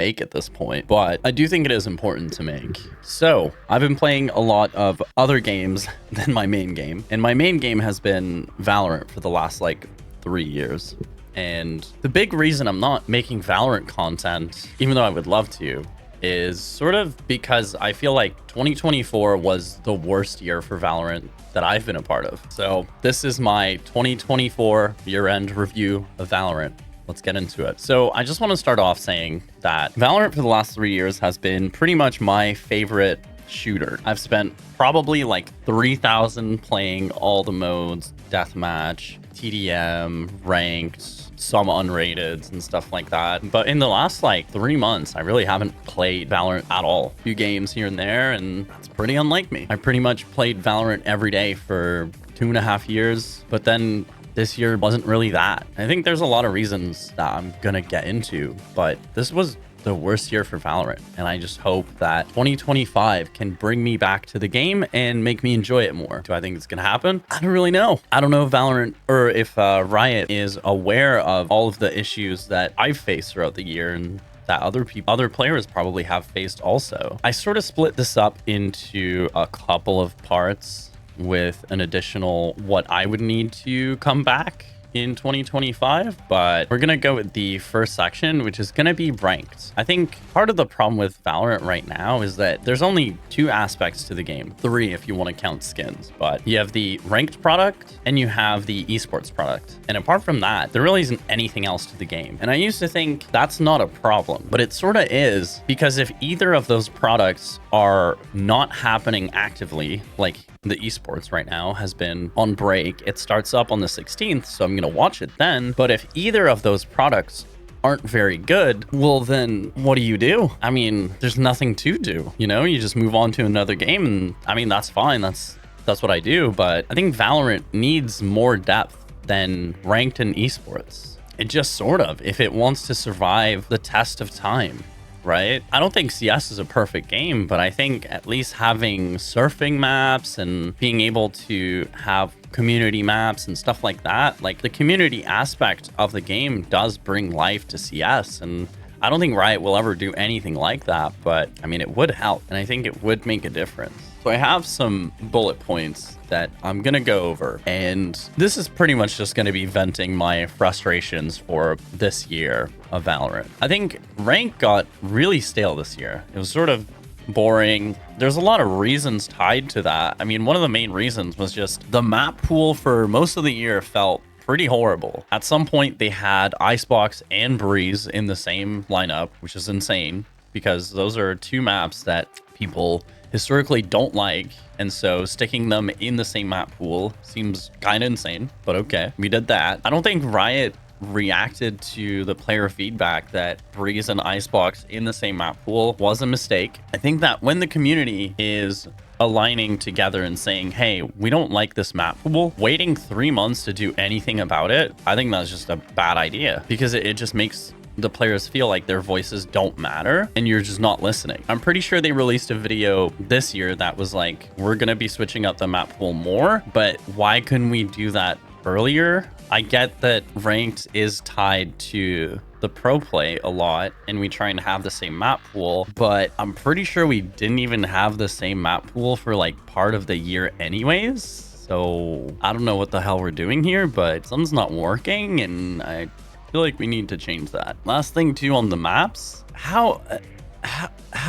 make at this point, but I do think it is important to make. So I've been playing a lot of other games than my main game, and my main game has been Valorant for the last like 3 years. And the big reason I'm not making Valorant content, even though I would love to, is sort of because I feel like 2024 was the worst year for Valorant that I've been a part of. So this is my 2024 year-end review of Valorant. Let's get into it. So I just want to start off saying that Valorant for the last 3 years has been pretty much my favorite shooter. I've spent probably like 3,000 playing all the modes, deathmatch, TDM, ranked, some unrated and stuff like that. But in the last like 3 months, I really haven't played Valorant at all. A few games here and there, and that's pretty unlike me. I pretty much played Valorant every day for 2.5 years, but then this year wasn't really that. I think there's a lot of reasons that I'm gonna get into, but this was the worst year for Valorant, and I just hope that 2025 can bring me back to the game and make me enjoy it more. Do I think it's gonna happen? I don't really know. I don't know if Valorant or if Riot is aware of all of the issues that I've faced throughout the year and that other players probably have faced also. I sort of split this up into a couple of parts with an additional what I would need to come back in 2025, but we're gonna go with the first section, which is gonna be ranked. I think part of the problem with Valorant right now is that there's only 2 aspects to the game, 3 if you want to count skins, but you have the ranked product and you have the esports product, and apart from that there really isn't anything else to the game. And I used to think that's not a problem, but it sort of is, because if either of those products are not happening actively, like the esports right now has been on break, it starts up on the 16th, so I'm gonna watch it then. But if either of those products aren't very good, well then what do? I mean, there's nothing to do, you know? You just move on to another game, and I mean, that's fine, that's what I do. But I think Valorant needs more depth than ranked and esports. It just sort of, if it wants to survive the test of time, right? I don't think CS is a perfect game, but I think at least having surfing maps and being able to have community maps and stuff like that, like the community aspect of the game does bring life to CS, and I don't think Riot will ever do anything like that, but I mean, it would help, and I think it would make a difference. So I have some bullet points that I'm gonna go over, and this is pretty much just gonna be venting my frustrations for this year of Valorant. I think rank got really stale this year. It was sort of boring. There's a lot of reasons tied to that. I mean, one of the main reasons was just the map pool for most of the year felt pretty horrible. At some point they had Icebox and Breeze in the same lineup, which is insane because those are 2 maps that people historically don't like, and so sticking them in the same map pool seems kind of insane, but okay, we did that. I don't think Riot reacted to the player feedback that Breeze and Icebox in the same map pool was a mistake. I think that when the community is aligning together and saying, hey, we don't like this map pool, waiting 3 months to do anything about it, I think that's just a bad idea, because it just makes the players feel like their voices don't matter and you're just not listening. I'm pretty sure they released a video this year that was like, we're gonna be switching up the map pool more, but why couldn't we do that earlier? I get that ranked is tied to the pro play a lot and we try and have the same map pool, but I'm pretty sure we didn't even have the same map pool for like part of the year anyways. So I don't know what the hell we're doing here, but something's not working, and I feel like we need to change that. Last thing too on the maps, how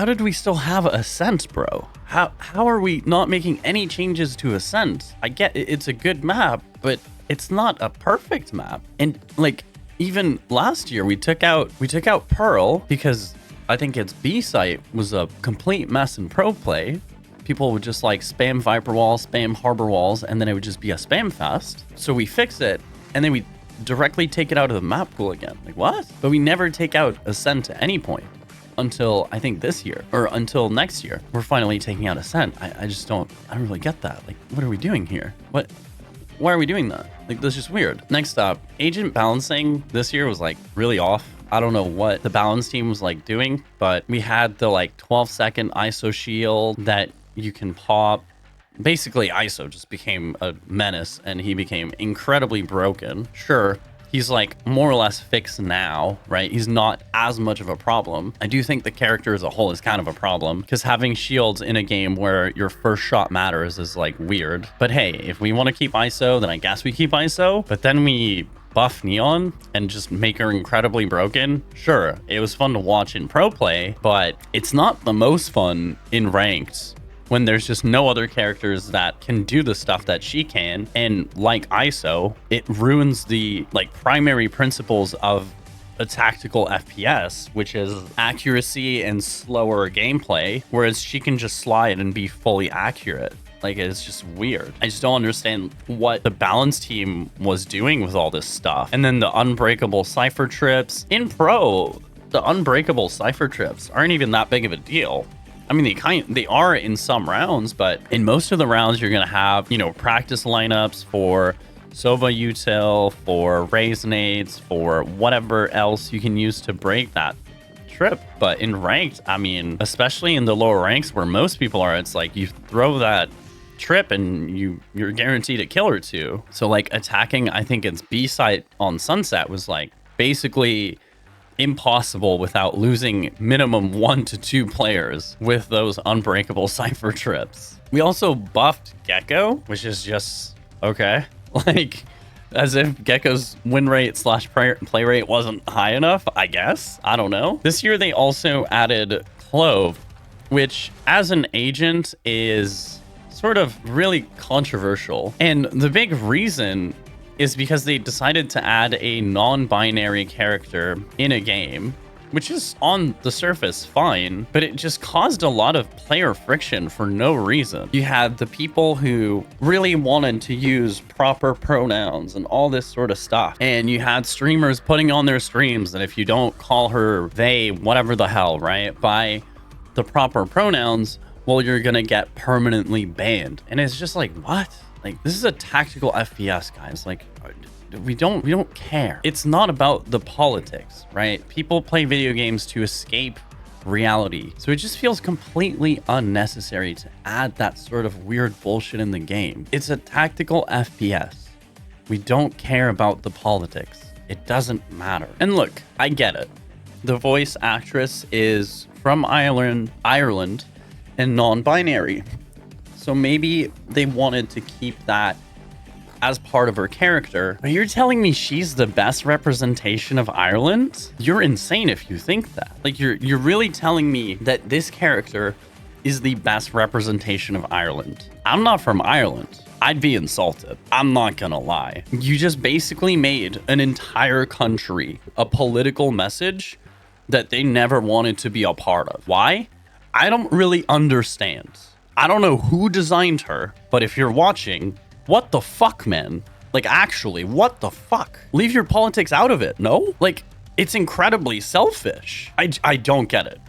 did we still have Ascent, bro? How are we not making any changes to Ascent? I get it's a good map, but it's not a perfect map. And like even last year we took out Pearl because I think its B site was a complete mess in pro play. People would just like spam Viper walls, spam Harbor walls, and then it would just be a spam fest. So we fix it, and then we directly take it out of the map pool again. Like, what? But we never take out Ascent at any point until I think this year, or until next year. We're finally taking out Ascent. I don't really get that. Like, what are we doing here? Why are we doing that? Like, that's just weird. Next up, agent balancing this year was like really off. I don't know what the balance team was like doing, but we had the like 12-second ISO shield that you can pop. Basically, ISO just became a menace and he became incredibly broken. Sure, he's like more or less fixed now, right? He's not as much of a problem. I do think the character as a whole is kind of a problem because having shields in a game where your first shot matters is like weird. But hey, if we want to keep ISO, then I guess we keep ISO, but then we buff Neon and just make her incredibly broken. Sure, it was fun to watch in pro play, but it's not the most fun in ranked when there's just no other characters that can do the stuff that she can. And like ISO, it ruins the like primary principles of a tactical FPS, which is accuracy and slower gameplay, whereas she can just slide and be fully accurate. Like, it's just weird. I just don't understand what the balance team was doing with all this stuff. And then the unbreakable Cypher trips. In pro, the unbreakable Cypher trips aren't even that big of a deal. I mean, they are in some rounds, but in most of the rounds, you're going to have, you know, practice lineups for Sova Util, for Raze nades, for whatever else you can use to break that trip. But in ranked, I mean, especially in the lower ranks where most people are, it's like you throw that trip and you're guaranteed a kill or two. So like attacking, I think it's B site on Sunset was like basically impossible without losing minimum 1 to 2 players with those unbreakable Cypher trips. We also buffed Gecko, which is just okay. Like, as if Gecko's win rate slash play rate wasn't high enough, I guess. I don't know. This year they also added Clove, which as an agent is sort of really controversial. And the big reason is because they decided to add a non-binary character in a game, which is on the surface fine, but it just caused a lot of player friction for no reason. You had the people who really wanted to use proper pronouns and all this sort of stuff. And you had streamers putting on their streams that if you don't call her they, whatever the hell, right, by the proper pronouns, well, you're gonna get permanently banned. And it's just like, what? Like, this is a tactical FPS, guys. Like, we don't care. It's not about the politics, right? People play video games to escape reality. So it just feels completely unnecessary to add that sort of weird bullshit in the game. It's a tactical FPS. We don't care about the politics. It doesn't matter. And look, I get it. The voice actress is from Ireland, and non-binary. So maybe they wanted to keep that as part of her character. But you're telling me she's the best representation of Ireland? You're insane if you think that. Like, you're really telling me that this character is the best representation of Ireland. I'm not from Ireland. I'd be insulted. I'm not gonna lie. You just basically made an entire country a political message that they never wanted to be a part of. Why? I don't really understand. I don't know who designed her, but if you're watching, what the fuck, man? Like, actually, what the fuck? Leave your politics out of it, no? Like, it's incredibly selfish. I don't get it.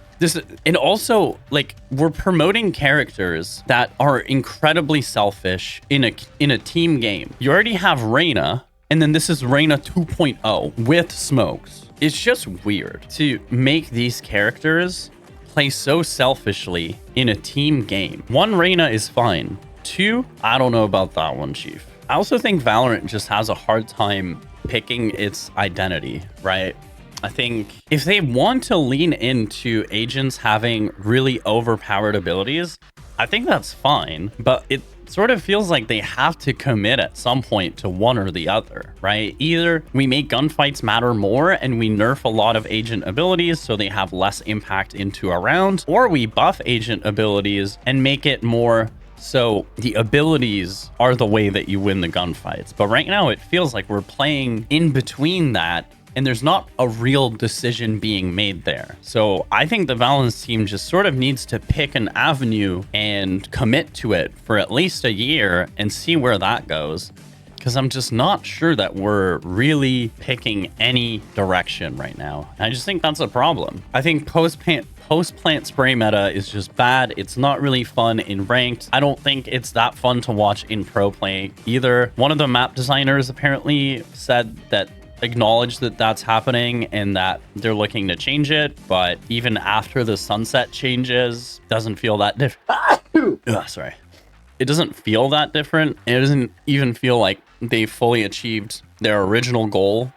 And also, like, we're promoting characters that are incredibly selfish in a team game. You already have Reyna, and then this is Reyna 2.0 with smokes. It's just weird to make these characters play so selfishly in a team game. 1, Reyna is fine. 2, I don't know about that one, Chief. I also think Valorant just has a hard time picking its identity, right? I think if they want to lean into agents having really overpowered abilities, I think that's fine, but it sort of feels like they have to commit at some point to one or the other, right? Either we make gunfights matter more and we nerf a lot of agent abilities so they have less impact into a round, or we buff agent abilities and make it more so the abilities are the way that you win the gunfights. But right now it feels like we're playing in between that, and there's not a real decision being made there. So I think the Valens team just sort of needs to pick an avenue and commit to it for at least a year and see where that goes. Because I'm just not sure that we're really picking any direction right now. And I just think that's a problem. I think post-plant spray meta is just bad. It's not really fun in ranked. I don't think it's that fun to watch in pro play either. One of the map designers apparently said that acknowledge that that's happening and that they're looking to change it, but even after the sunset changes, doesn't feel that different. Sorry. It doesn't feel that different. It doesn't even feel like they fully achieved their original goal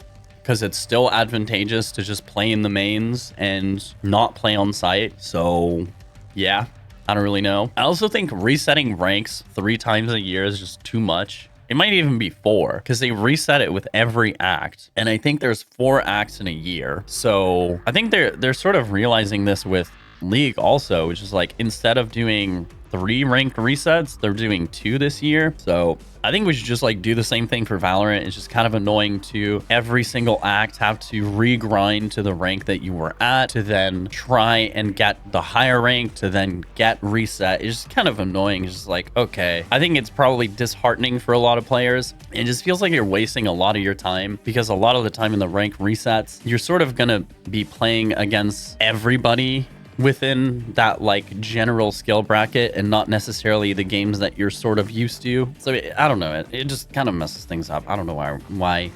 because it's still advantageous to just play in the mains and not play on site. So yeah, I don't really know. I also think resetting ranks 3 times a year is just too much. It might even be 4 because they reset it with every act. And I think there's 4 acts in a year. So I think they're sort of realizing this with League also, which is like, instead of doing 3 ranked resets, they're doing 2 this year. So I think we should just like do the same thing for Valorant. It's just kind of annoying to every single act have to regrind to the rank that you were at to then try and get the higher rank to then get reset. It's just kind of annoying. It's just like, okay, I think it's probably disheartening for a lot of players. It just feels like you're wasting a lot of your time, because a lot of the time in the rank resets, you're sort of gonna be playing against everybody within that like general skill bracket and not necessarily the games that you're sort of used to. So I don't know, it just kind of messes things up. I don't know why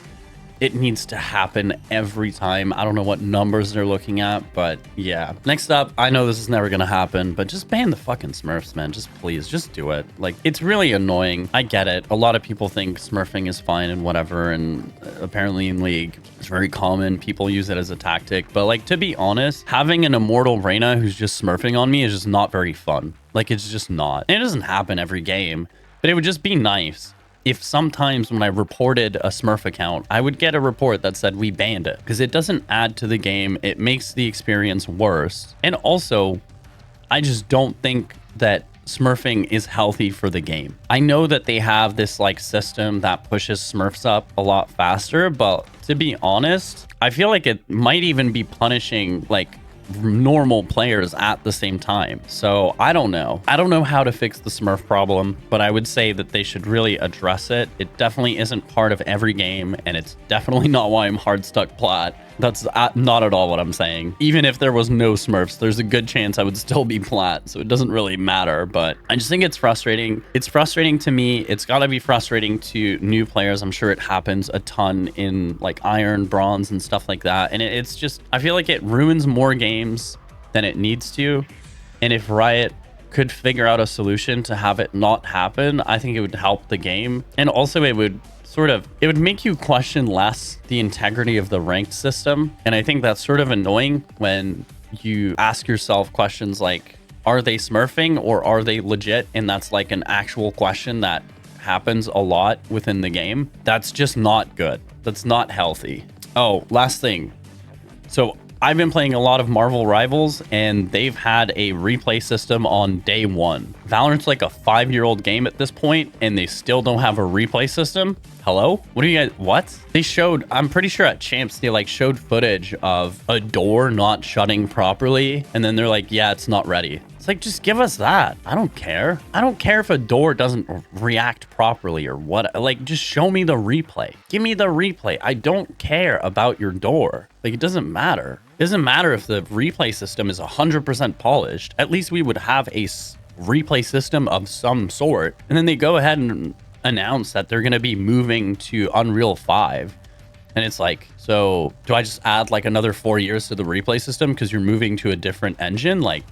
it needs to happen every time. I don't know what numbers they're looking at, but yeah. Next up, I know this is never gonna happen, but just ban the fucking Smurfs, man. Just please, just do it. Like, it's really annoying. I get it. A lot of people think Smurfing is fine and whatever, and apparently in League, it's very common. People use it as a tactic, but like, to be honest, having an immortal Reyna who's just Smurfing on me is just not very fun. Like, it's just not. And it doesn't happen every game, but it would just be nice if sometimes when I reported a Smurf account, I would get a report that said we banned it, because it doesn't add to the game. It makes the experience worse. And also, I just don't think that Smurfing is healthy for the game. I know that they have this like system that pushes Smurfs up a lot faster, but to be honest, I feel like it might even be punishing like normal players at the same time. So I don't know how to fix the Smurf problem, but I would say that they should really address it. It definitely isn't part of every game, and it's definitely not why I'm hard stuck plat. That's not at all what I'm saying. Even if there was no Smurfs, there's a good chance I would still be plat, so it doesn't really matter. But I just think it's frustrating. It's frustrating to me. It's got to be frustrating to new players. I'm sure it happens a ton in like Iron, Bronze, and stuff like that. And it's just, I feel like it ruins more games than it needs to. And if Riot could figure out a solution to have it not happen, I think it would help the game. And also it would make you question less the integrity of the ranked system. And I think that's sort of annoying when you ask yourself questions like, are they Smurfing or are they legit? And that's like an actual question that happens a lot within the game. That's just not good. That's not healthy. Oh, last thing. So I've been playing a lot of Marvel Rivals, and they've had a replay system on day 1. Valorant's like a 5-year-old game at this point, and they still don't have a replay system. Hello? What are you guys, what? They showed, I'm pretty sure at Champs, they like showed footage of a door not shutting properly, and then they're like, yeah, it's not ready. It's like, just give us that. I don't care. I don't care if a door doesn't react properly or what. Like, just show me the replay. Give me the replay. I don't care about your door. Like, it doesn't matter. It doesn't matter if the replay system is 100% polished. At least we would have a replay system of some sort. And then they go ahead and announce that they're going to be moving to Unreal 5. And it's like, so do I just add like another 4 years to the replay system because you're moving to a different engine? Like,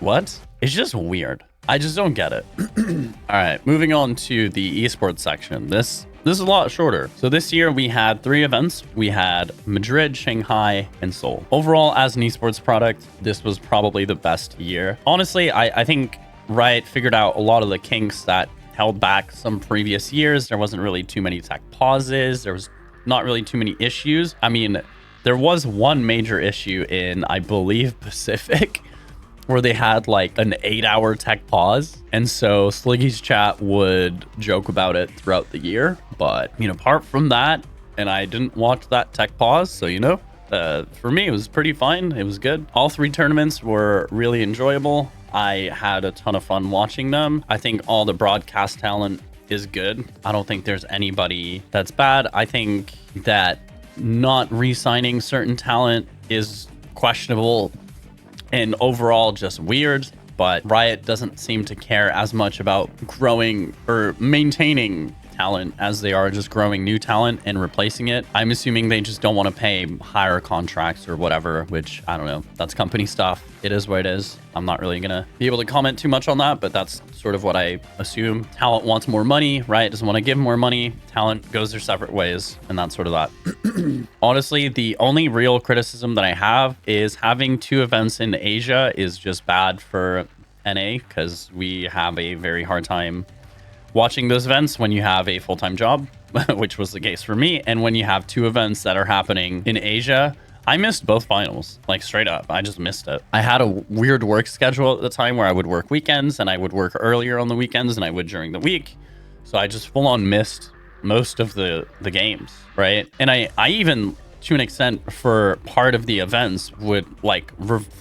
what? It's just weird. I just don't get it. All right, moving on to the esports section. This is a lot shorter. So this year we had 3 events. We had Madrid, Shanghai, and Seoul. Overall, as an esports product, this was probably the best year. Honestly, I think Riot figured out a lot of the kinks that held back some previous years. There wasn't really too many tech pauses. There was not really too many issues. I mean, there was one major issue in, I believe, Pacific, where they had like an 8-hour tech pause. And so Sliggy's chat would joke about it throughout the year. But, you know, apart from that, and I didn't watch that tech pause, so, you know, for me, it was pretty fine. It was good. All 3 tournaments were really enjoyable. I had a ton of fun watching them. I think all the broadcast talent is good. I don't think there's anybody that's bad. I think that not re-signing certain talent is questionable and overall just weird, but Riot doesn't seem to care as much about growing or maintaining talent as they are just growing new talent and replacing it. I'm assuming they just don't want to pay higher contracts or whatever, which I don't know. That's company stuff. It is what it is. I'm not really going to be able to comment too much on that, but that's sort of what I assume. Talent wants more money, right? Doesn't want to give more money. Talent goes their separate ways, and that's sort of that. Honestly, the only real criticism that I have is having 2 events in Asia is just bad for NA, because we have a very hard time watching those events when you have a full-time job, which was the case for me. And when you have 2 events that are happening in Asia, I missed both finals, like straight up. I just missed it. I had a weird work schedule at the time where I would work weekends and I would work earlier on the weekends than I would during the week. So I just full on missed most of the games, right? And I even, to an extent, for part of the events would like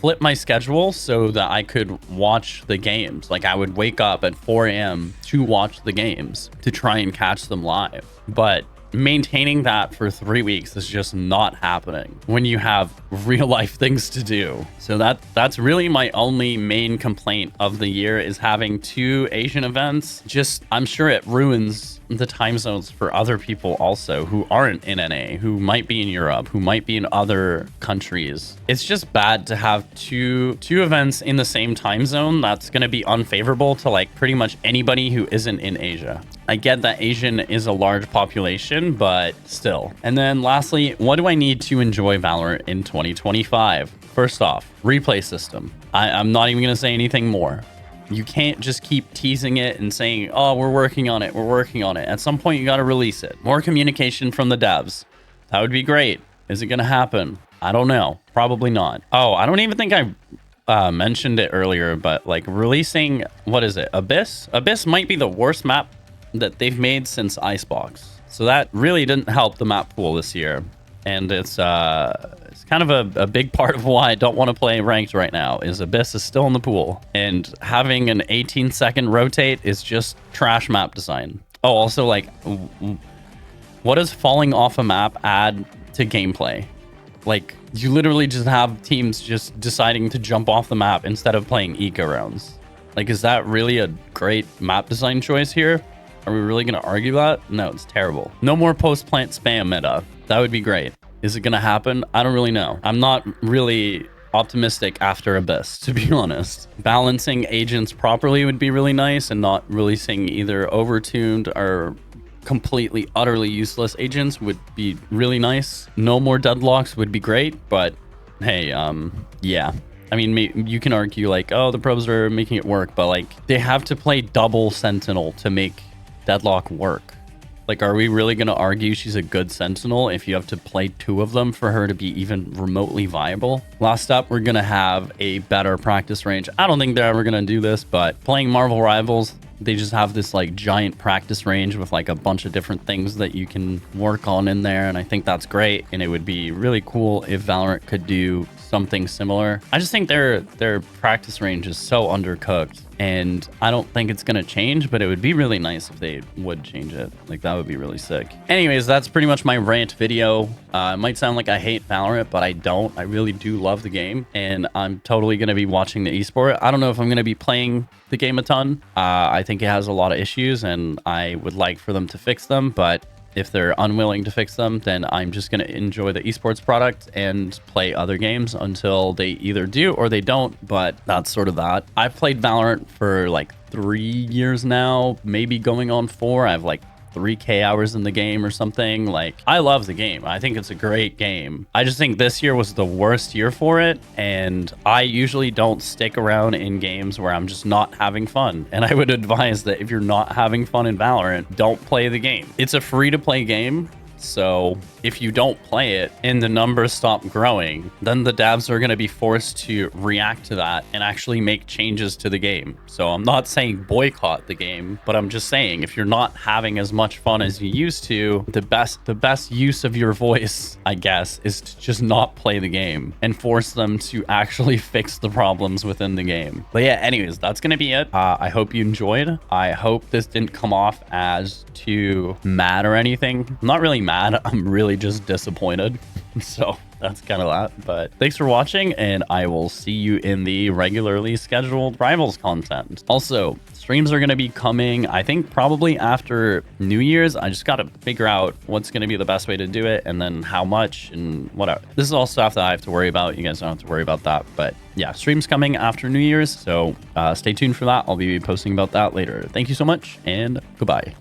flip my schedule so that I could watch the games. Like I would wake up at 4 a.m. to watch the games to try and catch them live. But maintaining that for 3 weeks is just not happening when you have real life things to do. So that's really my only main complaint of the year, is having 2 Asian events. Just, I'm sure it ruins the time zones for other people also who aren't in NA, who might be in Europe, who might be in other countries. It's just bad to have two events in the same time zone. That's going to be unfavorable to like pretty much anybody who isn't in Asia. I get that Asian is a large population, but still. And then lastly, what do I need to enjoy Valorant in 2025? First off, replay system. I'm not even going to say anything more. You can't just keep teasing it and saying, oh, we're working on it. We're working on it. At some point, you got to release it. More communication from the devs. That would be great. Is it going to happen? I don't know. Probably not. Oh, I don't even think I mentioned it earlier, but like releasing, what is it? Abyss? Abyss might be the worst map that they've made since Icebox. So that really didn't help the map pool this year. And it's kind of a big part of why I don't want to play ranked right now, is Abyss is still in the pool. And having an 18-second rotate is just trash map design. Oh, also, like, what does falling off a map add to gameplay? Like, you literally just have teams just deciding to jump off the map instead of playing eco rounds. Like, is that really a great map design choice here? Are we really going to argue that? No, it's terrible. No more post-plant spam meta. That would be great. Is it going to happen? I don't really know. I'm not really optimistic after Abyss, to be honest. Balancing agents properly would be really nice, and not releasing either overtuned or completely, utterly useless agents would be really nice. No more deadlocks would be great, but hey, yeah. I mean, you can argue like, oh, the pros are making it work, but like they have to play double Sentinel to make Deadlock work. Like, are we really going to argue she's a good Sentinel if you have to play 2 of them for her to be even remotely viable? Last up, we're going to have a better practice range. I don't think they're ever going to do this, but playing Marvel Rivals, they just have this like giant practice range with like a bunch of different things that you can work on in there. And I think that's great. And it would be really cool if Valorant could do something similar. I just think their practice range is so undercooked, and I don't think it's gonna change, but it would be really nice if they would change it. Like, that would be really sick. Anyways, that's pretty much my rant video. It might sound like I hate Valorant, but I don't. I really do love the game, and I'm totally gonna be watching the esport. I don't know if I'm gonna be playing the game a ton. I think it has a lot of issues, and I would like for them to fix them, but if they're unwilling to fix them, then I'm just going to enjoy the esports product and play other games until they either do or they don't. But that's sort of that. I've played Valorant for like 3 years now, maybe going on 4. I have like 3K hours in the game or something. Like, I love the game. I think it's a great game. I just think this year was the worst year for it, and I usually don't stick around in games where I'm just not having fun. And I would advise that if you're not having fun in Valorant, don't play the game. It's a free-to-play game. So if you don't play it and the numbers stop growing, then the devs are going to be forced to react to that and actually make changes to the game. So I'm not saying boycott the game, but I'm just saying if you're not having as much fun as you used to, the best use of your voice, I guess, is to just not play the game and force them to actually fix the problems within the game. But yeah, anyways, that's going to be it. I hope you enjoyed. I hope this didn't come off as too mad or anything. I'm not really mad. I'm really just disappointed. So that's kind of that. But thanks for watching, and I will see you in the regularly scheduled Rivals content. Also, streams are going to be coming, I think, probably after New Year's. I just got to figure out what's going to be the best way to do it, and then how much and whatever. This is all stuff that I have to worry about. You guys don't have to worry about that. But yeah, streams coming after New Year's. So stay tuned for that. I'll be posting about that later. Thank you so much, and goodbye.